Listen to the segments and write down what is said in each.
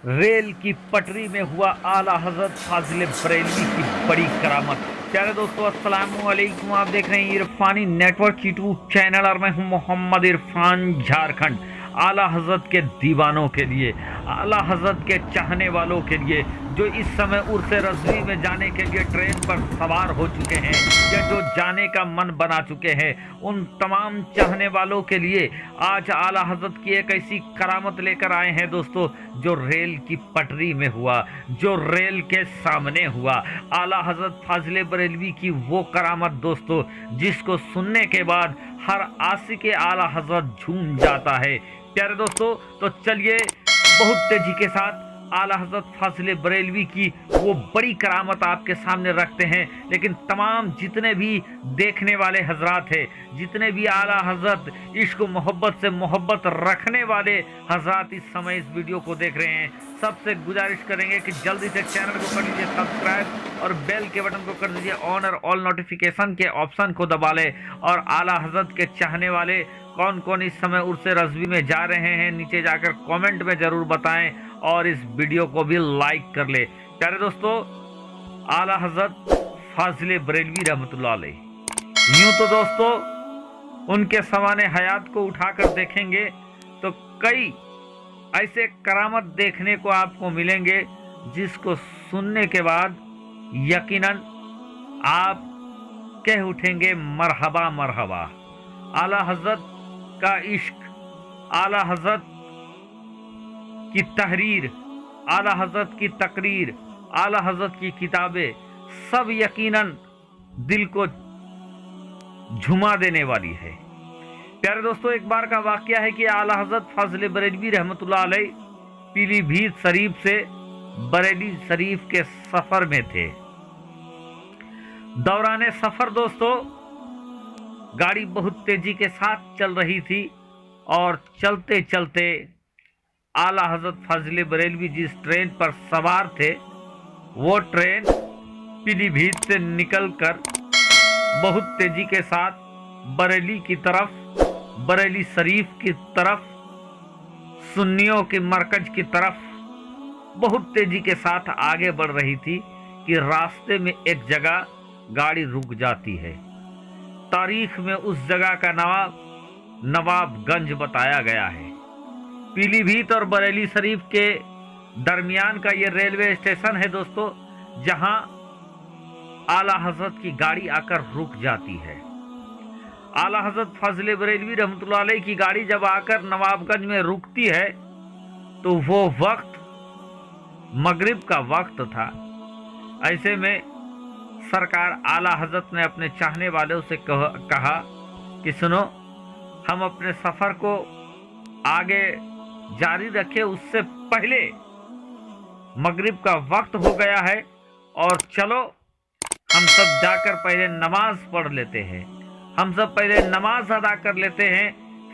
Rail की पटरी में हुआ आला हजरत फाजिल बरेलवी की बड़ी करामत। प्यारे दोस्तों, अस्सलाम वालेकुम। आप देख रहे हैं इरफानी नेटवर्क यूट्यूब चैनल और मैं हूं मोहम्मद इरफान झारखंड। आला हजरत के दीवानों के लिए, आला हजरत के चाहने वालों के लिए, जो इस समय उर्स रज़वी में जाने के लिए ट्रेन पर सवार हो चुके हैं या जो जाने का मन बना चुके हैं, उन तमाम चाहने वालों के लिए आज आला हजरत की एक ऐसी करामत लेकर आए हैं दोस्तों, जो रेल की पटरी में हुआ, जो रेल के सामने हुआ। आला हजरत फाजिल बरेलवी की वो करामत दोस्तों, जिसको सुनने के बाद हर आशिक आला हजरत झूम जाता है। प्यारे दोस्तों, तो चलिए बहुत तेजी के साथ आला हजरत फाजिल बरेलवी की वो बड़ी करामत आपके सामने रखते हैं। लेकिन तमाम जितने भी देखने वाले हजरात हैं, जितने भी आला हजरत इश्क मोहब्बत से मोहब्बत रखने वाले हजरात इस समय इस वीडियो को देख रहे हैं, सबसे गुजारिश करेंगे कि जल्दी से चैनल को कर लीजिए सब्सक्राइब और बेल के बटन को कर दीजिए ऑन और ऑल नोटिफिकेशन के ऑप्शन को दबा ले। और आला हजरत के चाहने वाले कौन कौन इस समय उर्स रज़वी में जा रहे हैं, नीचे जाकर कमेंट में जरूर बताएं और इस वीडियो को भी लाइक कर ले। प्यारे दोस्तों, आला हजरत फाजिल बरेलवी रहमतुल्लाह अलैह, यूं तो दोस्तों उनके सवाने हयात को उठाकर देखेंगे तो कई ऐसे करामत देखने को आपको मिलेंगे, जिसको सुनने के बाद यकीनन आप कह उठेंगे मरहबा मरहबा। आला हजरत का इश्क, आला हजरत की तहरीर, आला हजरत की तकरीर, आला हजरत की किताबें सब यकीनन दिल को झुमा देने वाली है। प्यारे दोस्तों, एक बार का वाकया है कि आला हजरत फाजिल बरेलवी रहमतुल्लाह अलैह पीलीभीत शरीफ से बरेली शरीफ के सफर में थे। दौरान सफर दोस्तों गाड़ी बहुत तेजी के साथ चल रही थी और चलते चलते आला हजरत फाजिल बरेलवी जिस ट्रेन पर सवार थे, वो ट्रेन पीलीभीत से निकलकर बहुत तेजी के साथ बरेली की तरफ, बरेली शरीफ की तरफ, सुन्नियों के मरकज की तरफ बहुत तेजी के साथ आगे बढ़ रही थी कि रास्ते में एक जगह गाड़ी रुक जाती है। तारीख में उस जगह का नाम नवाबगंज बताया गया है। पीलीभीत और बरेली शरीफ के दरमियान का ये रेलवे स्टेशन है दोस्तों, जहां आला हजरत की गाड़ी आकर रुक जाती है। आला हजरत फाजिल बरेलवी रहमतुल्लाह अलैह की गाड़ी जब आकर नवाबगंज में रुकती है तो वो वक्त मगरिब का वक्त था। ऐसे में सरकार आला हजरत ने अपने चाहने वालों से कहा कि सुनो, हम अपने सफ़र को आगे जारी रखें, उससे पहले मगरिब का वक्त हो गया है और चलो हम सब जाकर पहले नमाज पढ़ लेते हैं, हम सब पहले नमाज अदा कर लेते हैं,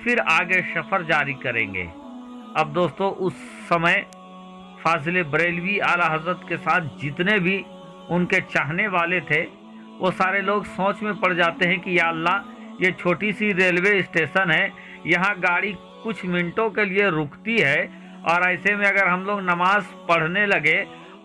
फिर आगे सफ़र जारी करेंगे। अब दोस्तों उस समय फाजिल बरेलवी आला हजरत के साथ जितने भी उनके चाहने वाले थे, वो सारे लोग सोच में पड़ जाते हैं कि या अल्लाह, ये छोटी सी रेलवे स्टेशन है, यहाँ गाड़ी कुछ मिनटों के लिए रुकती है और ऐसे में अगर हम लोग नमाज पढ़ने लगे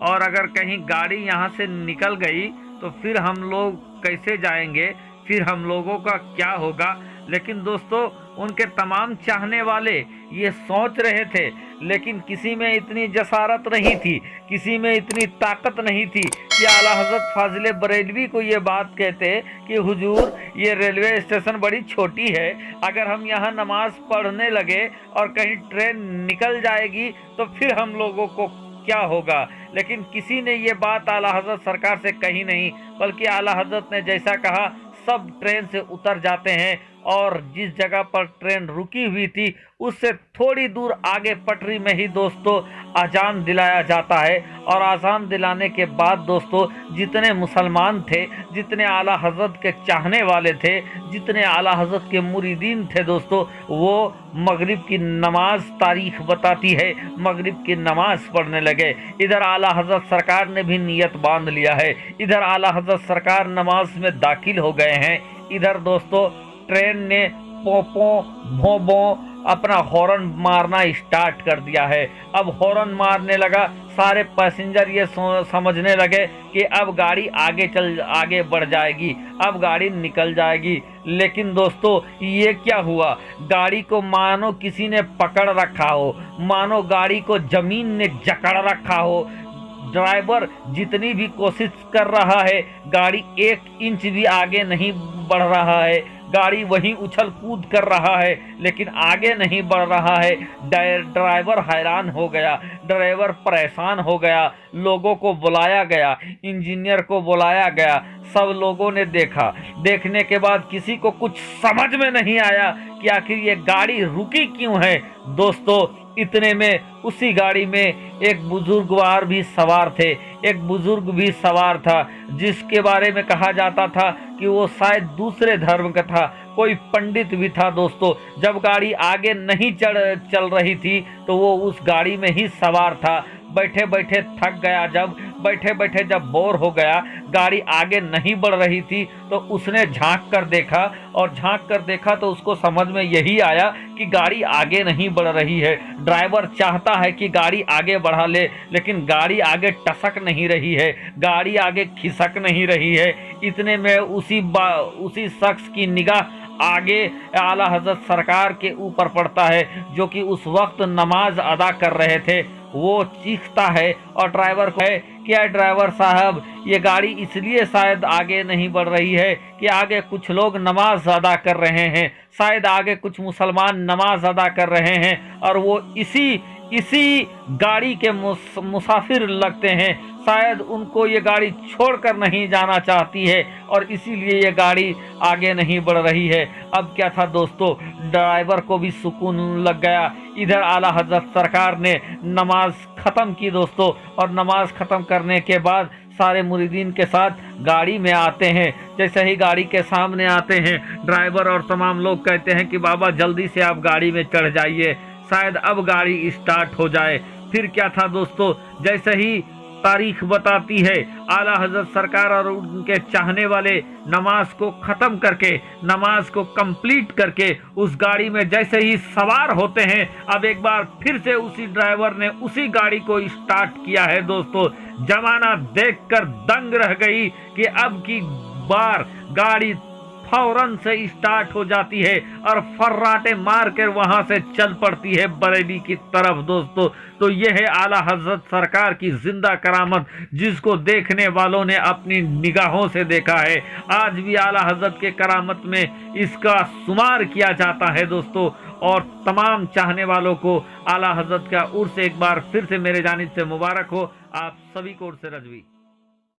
और अगर कहीं गाड़ी यहाँ से निकल गई तो फिर हम लोग कैसे जाएंगे, फिर हम लोगों का क्या होगा। लेकिन दोस्तों उनके तमाम चाहने वाले ये सोच रहे थे, लेकिन किसी में इतनी जसारत नहीं थी, किसी में इतनी ताकत नहीं थी कि आला हजरत फाजिल बरेलवी को ये बात कहते कि हुजूर, ये रेलवे स्टेशन बड़ी छोटी है, अगर हम यहाँ नमाज पढ़ने लगे और कहीं ट्रेन निकल जाएगी तो फिर हम लोगों को क्या होगा। लेकिन किसी ने ये बात आला हजरत सरकार से कही नहीं, बल्कि आला हजरत ने जैसा कहा सब ट्रेन से उतर जाते हैं और जिस जगह पर ट्रेन रुकी हुई थी उससे थोड़ी दूर आगे पटरी में ही दोस्तों अजान दिलाया जाता है। और अजान दिलाने के बाद दोस्तों जितने मुसलमान थे, जितने आला हजरत के चाहने वाले थे, जितने आला हजरत के मुरीदीन थे दोस्तों, वो मगरिब की नमाज तारीख बताती है, मगरिब की नमाज पढ़ने लगे। इधर आला हजरत सरकार ने भी नियत बांध लिया है, इधर आला हजरत सरकार नमाज में दाखिल हो गए हैं। इधर दोस्तों ट्रेन ने पोपों भोंबों अपना हॉर्न मारना स्टार्ट कर दिया है। अब हॉर्न मारने लगा, सारे पैसेंजर ये समझने लगे कि अब गाड़ी आगे बढ़ जाएगी, अब गाड़ी निकल जाएगी। लेकिन दोस्तों ये क्या हुआ, गाड़ी को मानो किसी ने पकड़ रखा हो, मानो गाड़ी को जमीन ने जकड़ रखा हो। ड्राइवर जितनी भी कोशिश कर रहा है, गाड़ी 1 इंच भी आगे नहीं बढ़ रहा है, गाड़ी वहीं उछल कूद कर रहा है, लेकिन आगे नहीं बढ़ रहा है। ड्राइवर हैरान हो गया, ड्राइवर परेशान हो गया। लोगों को बुलाया गया, इंजीनियर को बुलाया गया, सब लोगों ने देखा। देखने के बाद किसी को कुछ समझ में नहीं आया कि आखिर ये गाड़ी रुकी क्यों है। दोस्तों इतने में उसी गाड़ी में एक बुजुर्गवार भी सवार थे, एक बुजुर्ग भी सवार था, जिसके बारे में कहा जाता था कि वो शायद दूसरे धर्म का था, कोई पंडित भी था। दोस्तों जब गाड़ी आगे नहीं चल रही थी तो वो उस गाड़ी में ही सवार था। बैठे बैठे थक गया, बैठे बैठे जब बोर हो गया, गाड़ी आगे नहीं बढ़ रही थी, तो उसने झांक कर देखा, और झांक कर देखा तो उसको समझ में यही आया कि गाड़ी आगे नहीं बढ़ रही है। ड्राइवर चाहता है कि गाड़ी आगे बढ़ा ले, लेकिन गाड़ी आगे टसक नहीं रही है, गाड़ी आगे खिसक नहीं रही है। इतने में उसी शख्स की निगाह आगे आला हजरत सरकार के ऊपर पड़ता है, जो कि उस वक्त नमाज अदा कर रहे थे। वो चीखता है और ड्राइवर को है, क्या ड्राइवर साहब, ये गाड़ी इसलिए शायद आगे नहीं बढ़ रही है कि आगे कुछ लोग नमाज अदा कर रहे हैं, शायद आगे कुछ मुसलमान नमाज अदा कर रहे हैं, और वो इसी गाड़ी के मुसाफिर लगते हैं, शायद उनको ये गाड़ी छोड़कर नहीं जाना चाहती है, और इसीलिए ये गाड़ी आगे नहीं बढ़ रही है। अब क्या था दोस्तों, ड्राइवर को भी सुकून लग गया। इधर आला हजरत सरकार ने नमाज ख़त्म की दोस्तों, और नमाज ख़त्म करने के बाद सारे मुरीदीन के साथ गाड़ी में आते हैं। जैसे ही गाड़ी के सामने आते हैं, ड्राइवर और तमाम लोग कहते हैं कि बाबा जल्दी से आप गाड़ी में चढ़ जाइए, शायद अब गाड़ी स्टार्ट हो जाए। फिर क्या था दोस्तों, जैसे ही तारीख बताती है, आला हजरत सरकार और उनके चाहने वाले नमाज को ख़त्म करके, नमाज को कंप्लीट करके उस गाड़ी में जैसे ही सवार होते हैं, अब एक बार फिर से उसी ड्राइवर ने उसी गाड़ी को स्टार्ट किया है। दोस्तों जमाना देखकर दंग रह गई कि अब की बार गाड़ी फौरन से स्टार्ट हो जाती है और फर्राटे मार कर वहां से चल पड़ती है बरेली की तरफ। दोस्तों तो ये है आला हजरत सरकार की जिंदा करामत, जिसको देखने वालों ने अपनी निगाहों से देखा है। आज भी आला हजरत के करामत में इसका शुमार किया जाता है दोस्तों। और तमाम चाहने वालों को आला हजरत का उर्स एक बार फिर से मेरे जानिब से मुबारक हो। आप सभी को उर्स रजवी।